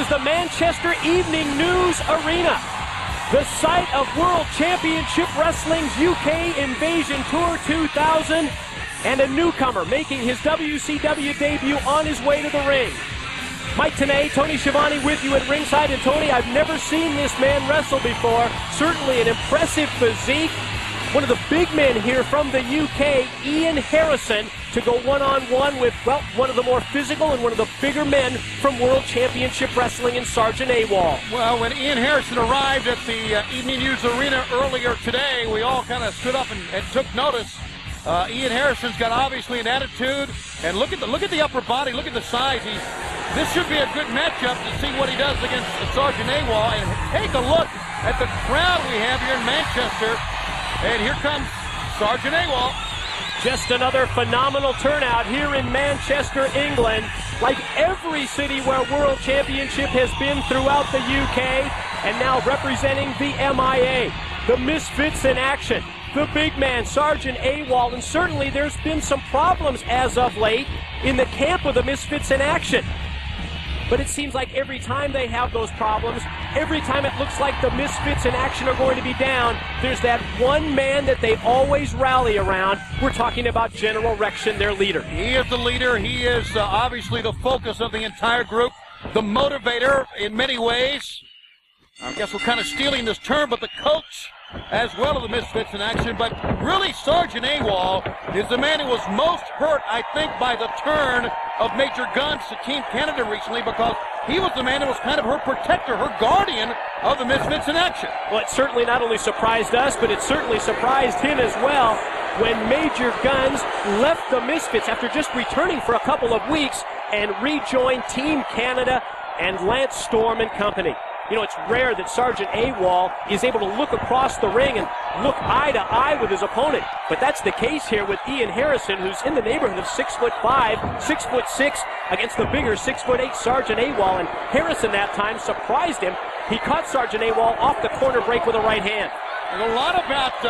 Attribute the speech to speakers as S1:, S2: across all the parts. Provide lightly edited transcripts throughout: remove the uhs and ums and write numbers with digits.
S1: is the Manchester Evening News Arena, the site of World Championship Wrestling's UK Invasion Tour 2000, and a newcomer making his WCW debut on his way to the ring. Mike Tenay, Tony Schiavone with you at ringside. And Tony, I've never seen this man wrestle before. Certainly an impressive physique. One of the big men here from the UK, Ian Harrison, to go one-on-one with, well, one of the more physical and one of the bigger men from World Championship Wrestling in Sergeant AWOL.
S2: Well, when Ian Harrison arrived at the Evening News Arena earlier today, we all kind of stood up and took notice. Ian Harrison's got obviously an attitude, and look at the upper body, look at the size. This should be a good matchup to see what he does against Sergeant AWOL. And take a look at the crowd we have here in Manchester. And here comes Sergeant AWOL.
S1: Just another phenomenal turnout here in Manchester, England. Like every city where World Championship has been throughout the UK, and now representing the MIA, the Misfits in action, the big man, Sergeant AWOL, and certainly there's been some problems as of late in the camp of the Misfits in action. But it seems like every time they have those problems, every time it looks like the Misfits in action are going to be down, there's that one man that they always rally around. We're talking about General Rection, their leader.
S2: He is the leader. He is obviously the focus of the entire group, the motivator in many ways. I guess we're kind of stealing this term, but the coach as well as the Misfits in action. But really, Sergeant AWOL is the man who was most hurt, I think, by the turn of Major Guns to Team Canada recently, because he was the man who was kind of her protector, her guardian of the Misfits in action.
S1: Well, it certainly not only surprised us, but it certainly surprised him as well when Major Guns left the Misfits after just returning for a couple of weeks and rejoined Team Canada and Lance Storm and company. You know, it's rare that Sergeant AWOL is able to look across the ring and look eye to eye with his opponent. But that's the case here with Ian Harrison, who's in the neighborhood of 6'5", 6'6", against the bigger 6'8" Sergeant AWOL. And Harrison that time surprised him. He caught Sergeant AWOL off the corner break with a right hand.
S2: There's a lot about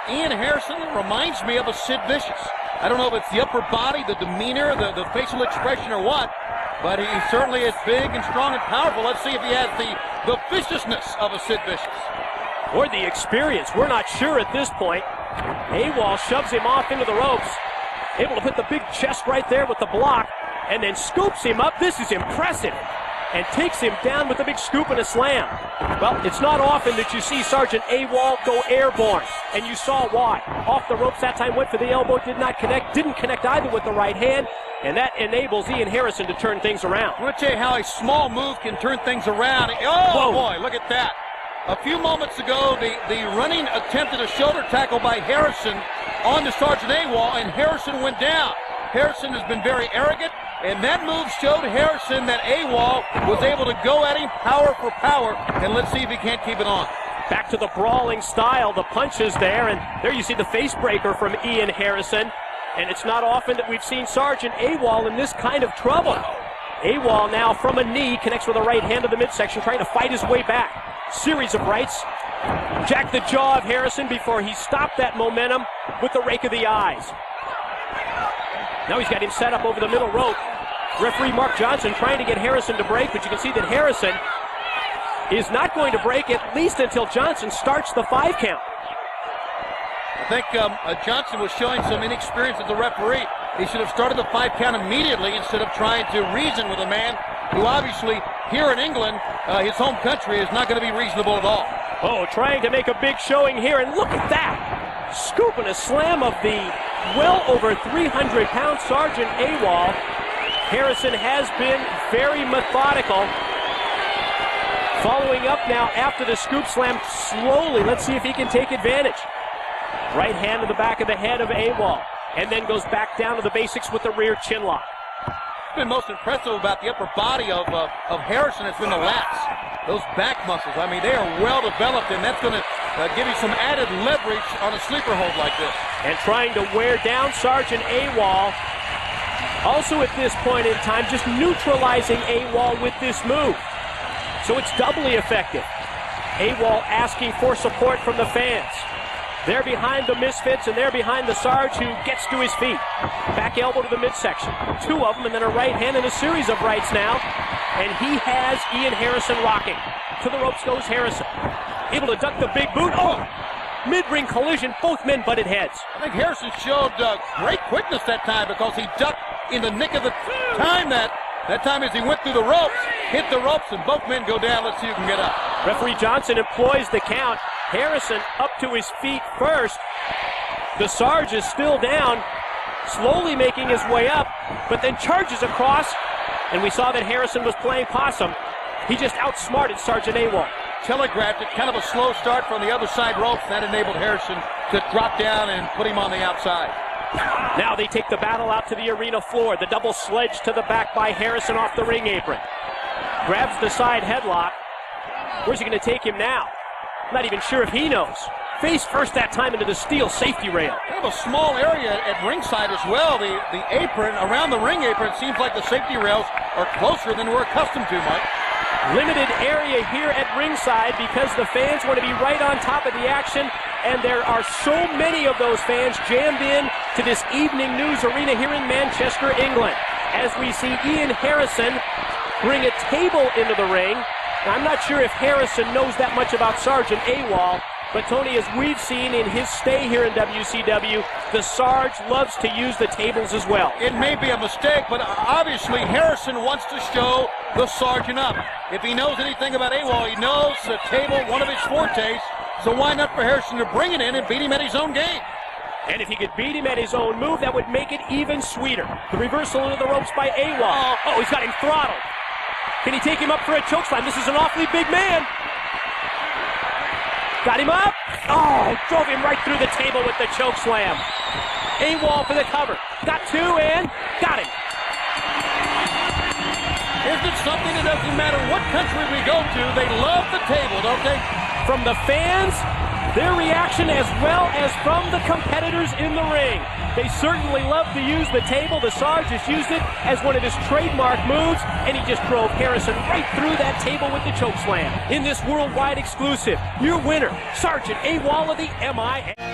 S2: Ian Harrison that reminds me of a Sid Vicious. I don't know if it's the upper body, the demeanor, the facial expression, or what, but he certainly is big and strong and powerful. Let's see if he has the viciousness of a Sid Vicious.
S1: Or the experience. We're not sure at this point. AWOL shoves him off into the ropes. Able to put the big chest right there with the block, and then scoops him up. This is impressive. And takes him down with a big scoop and a slam. Well, it's not often that you see Sergeant AWOL go airborne, and you saw why. Off the ropes that time, went for the elbow, did not connect, didn't connect either with the right hand, and that enables Ian Harrison to turn things around.
S2: I want to tell you how a small move can turn things around. Oh, whoa, boy, look at that. A few moments ago, the running attempt at a shoulder tackle by Harrison onto Sergeant AWOL, and Harrison went down. Harrison has been very arrogant, and that move showed Harrison that AWOL was able to go at him power for power, and let's see if he can't keep it on.
S1: Back to the brawling style, the punches there, and there you see the face breaker from Ian Harrison, and it's not often that we've seen Sergeant AWOL in this kind of trouble. AWOL now from a knee connects with a right hand to the midsection, trying to fight his way back. Series of rights. Jacked the jaw of Harrison before he stopped that momentum with the rake of the eyes. Now he's got him set up over the middle rope. Referee Mark Johnson trying to get Harrison to break, but you can see that Harrison is not going to break at least until Johnson starts the 5 count.
S2: I think Johnson was showing some inexperience as a referee. He should have started the 5 count immediately instead of trying to reason with a man who obviously here in England, his home country, is not going to be reasonable at all.
S1: Oh, trying to make a big showing here, and look at that. Scoop and a slam of the well over 300-pound Sergeant AWOL. Harrison has been very methodical. Following up now after the scoop slam slowly. Let's see if he can take advantage. Right hand to the back of the head of AWOL, and then goes back down to the basics with the rear chin lock.
S2: What's been most impressive about the upper body of Harrison has been the lats. Those back muscles, I mean, they are well developed, and that's going to give you some added leverage on a sleeper hold like this.
S1: And trying to wear down Sergeant AWOL. Also at this point in time, just neutralizing AWOL with this move. So it's doubly effective. AWOL asking for support from the fans. They're behind the Misfits, and they're behind the Sarge, who gets to his feet. Back elbow to the midsection. Two of them, and then a right hand and a series of rights now. And he has Ian Harrison rocking. To the ropes goes Harrison. Able to duck the big boot. Oh! Mid-ring collision, both men butted heads.
S2: I think Harrison showed great quickness that time because he ducked in the nick of the time that time as he went through the ropes, hit the ropes, and both men go down. Let's see who can get up.
S1: Referee Johnson employs the count. Harrison up to his feet first. The Sarge is still down, slowly making his way up, but then charges across, and we saw that Harrison was playing possum. He just outsmarted Sergeant AWOL.
S2: Telegraphed it, kind of a slow start from the other side ropes. That enabled Harrison to drop down and put him on the outside.
S1: Now they take the battle out to the arena floor. The double sledge to the back by Harrison off the ring apron. Grabs the side headlock. Where's he going to take him now? Not even sure if he knows. Face first that time into the steel safety rail.
S2: Kind of a small area at ringside as well. The apron, around the ring apron, it seems like the safety rails are closer than we're accustomed to, Mike.
S1: Limited area here at ringside because the fans want to be right on top of the action, and there are so many of those fans jammed in to this evening news arena here in Manchester, England, as we see Ian Harrison bring a table into the ring. Now, I'm not sure if Harrison knows that much about Sergeant AWOL, but Tony, as we've seen in his stay here in WCW, the Sarge loves to use the tables as well.
S2: It may be a mistake, but obviously Harrison wants to show the Sergeant up. If he knows anything about AWOL, he knows the table, one of his fortes, so why not for Harrison to bring it in and beat him at his own game?
S1: And if he could beat him at his own move, that would make it even sweeter. The reversal into the ropes by AWOL. Oh, he's got him throttled. Can he take him up for a chokeslam? This is an awfully big man. Got him up. Oh, drove him right through the table with the chokeslam. AWOL for the cover. Got two and got him.
S2: Isn't it something? It doesn't matter what country we go to, they love the table, don't they?
S1: From the fans, their reaction, as well as from the competitors in the ring. They certainly love to use the table. The Sarge has used it as one of his trademark moves, and he just drove Harrison right through that table with the chokeslam. In this worldwide exclusive, your winner, Sergeant AWOL of the MIA.